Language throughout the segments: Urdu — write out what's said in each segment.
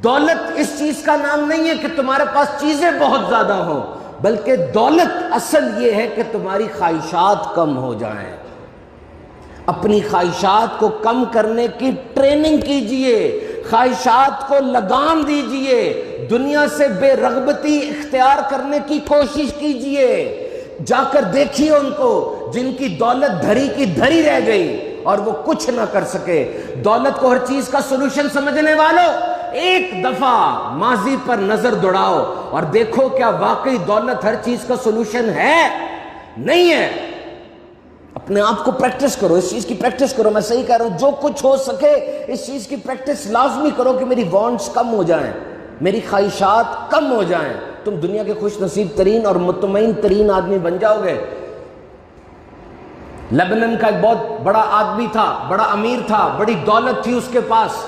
دولت اس چیز کا نام نہیں ہے کہ تمہارے پاس چیزیں بہت زیادہ ہوں، بلکہ دولت اصل یہ ہے کہ تمہاری خواہشات کم ہو جائیں۔ اپنی خواہشات کو کم کرنے کی ٹریننگ کیجئے، خواہشات کو لگام دیجئے، دنیا سے بے رغبتی اختیار کرنے کی کوشش کیجئے۔ جا کر دیکھیے ان کو جن کی دولت دھری کی دھری رہ گئی اور وہ کچھ نہ کر سکے۔ دولت کو ہر چیز کا سولوشن سمجھنے والوں، ایک دفعہ ماضی پر نظر دوڑاؤ اور دیکھو کیا واقعی دولت ہر چیز کا سولوشن ہے؟ نہیں ہے۔ اپنے آپ کو پریکٹس کرو، اس چیز کی پریکٹس کرو۔ میں صحیح کہہ رہا ہوں، جو کچھ ہو سکے اس چیز کی پریکٹس لازمی کرو کہ میری وانٹس کم ہو جائیں، میری خواہشات کم ہو جائیں۔ تم دنیا کے خوش نصیب ترین اور مطمئن ترین آدمی بن جاؤ گے۔ لبنان کا ایک بہت بڑا آدمی تھا، بڑا امیر تھا، بڑی دولت تھی اس کے پاس۔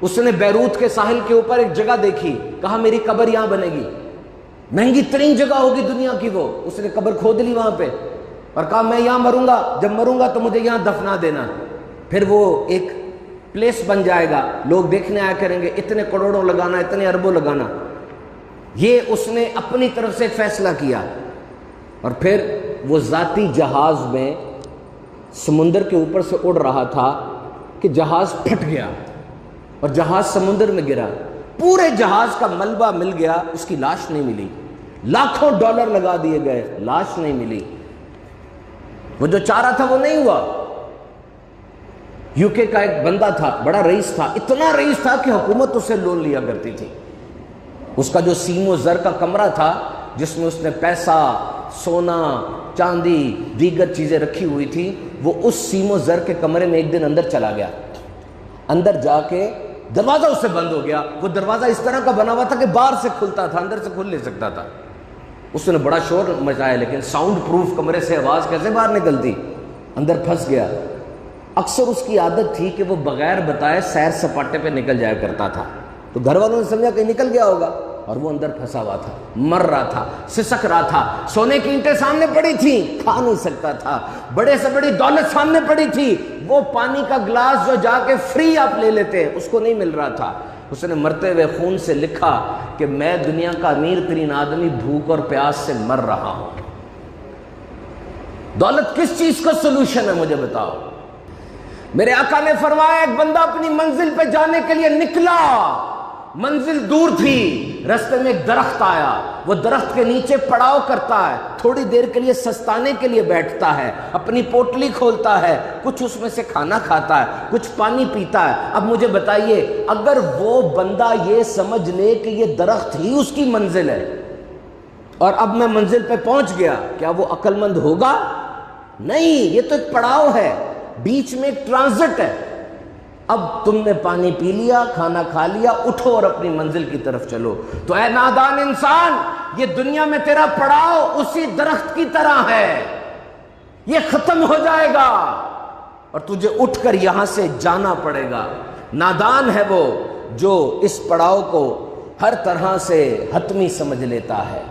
اس نے بیروت کے ساحل کے اوپر ایک جگہ دیکھی، کہا میری قبر یہاں بنے گی، مہنگی ترین جگہ ہوگی دنیا کی وہ۔ اس نے قبر کھود لی وہاں پہ اور کہا میں یہاں مروں گا، جب مروں گا تو مجھے یہاں دفنا دینا۔ پھر وہ ایک پلیس بن جائے گا، لوگ دیکھنے آیا کریں گے، اتنے کروڑوں لگانا، اتنے اربوں لگانا۔ یہ اس نے اپنی طرف سے فیصلہ کیا، اور پھر وہ ذاتی جہاز میں سمندر کے اوپر سے اڑ رہا تھا کہ جہاز پھٹ گیا اور جہاز سمندر میں گرا۔ پورے جہاز کا ملبہ مل گیا، اس کی لاش نہیں ملی۔ لاکھوں ڈالر لگا دیے گئے، لاش نہیں ملی۔ وہ جو چاہ رہا تھا وہ نہیں ہوا۔ یو کے کا ایک بندہ تھا، بڑا رئیس تھا، اتنا رئیس تھا کہ حکومت اسے لون لیا کرتی تھی۔ اس کا جو سیم و زر کا کمرہ تھا جس میں اس نے پیسہ، سونا، چاندی، دیگر چیزیں رکھی ہوئی تھی، وہ اس سیم و زر کے کمرے میں ایک دن اندر چلا گیا۔ اندر جا کے دروازہ اس سے بند ہو گیا۔ وہ دروازہ اس طرح کا بنا ہوا تھا کہ باہر سے کھلتا تھا، اندر سے کھل نہیں سکتا تھا۔ اس نے بڑا شور مچایا، لیکن ساؤنڈ پروف کمرے سے آواز کیسے باہر نکلتی؟ اندر پھنس گیا۔ اکثر اس کی عادت تھی کہ وہ بغیر بتائے سیر سپاٹے پہ نکل جایا کرتا تھا، تو گھر والوں نے سمجھا کہ نکل گیا ہوگا، اور وہ اندر پھنسا ہوا تھا، مر رہا تھا، سسک رہا تھا۔ سونے کی اینٹیں سامنے پڑی تھیں، کھا نہیں سکتا تھا، بڑے سے بڑی دولت سامنے پڑی تھی، وہ پانی کا گلاس جو جا کے فری آپ لے لیتے ہیں اس کو نہیں مل رہا تھا۔ اس نے مرتے ہوئے خون سے لکھا کہ میں دنیا کا امیر ترین آدمی بھوک اور پیاس سے مر رہا ہوں۔ دولت کس چیز کا سولوشن ہے مجھے بتاؤ؟ میرے آقا نے فرمایا ایک بندہ اپنی منزل پہ جانے کے لیے نکلا، منزل دور تھی، رستے میں ایک درخت آیا، وہ درخت کے نیچے پڑاؤ کرتا ہے، تھوڑی دیر کے لیے سستانے کے لیے بیٹھتا ہے، اپنی پوٹلی کھولتا ہے، کچھ اس میں سے کھانا کھاتا ہے، کچھ پانی پیتا ہے۔ اب مجھے بتائیے، اگر وہ بندہ یہ سمجھ لے کہ یہ درخت ہی اس کی منزل ہے اور اب میں منزل پہ پہنچ گیا، کیا وہ عقل مند ہوگا؟ نہیں، یہ تو ایک پڑاؤ ہے، بیچ میں ایک ٹرانزٹ ہے۔ اب تم نے پانی پی لیا، کھانا کھا لیا، اٹھو اور اپنی منزل کی طرف چلو۔ تو اے نادان انسان، یہ دنیا میں تیرا پڑاؤ اسی درخت کی طرح ہے، یہ ختم ہو جائے گا اور تجھے اٹھ کر یہاں سے جانا پڑے گا۔ نادان ہے وہ جو اس پڑاؤ کو ہر طرح سے حتمی سمجھ لیتا ہے۔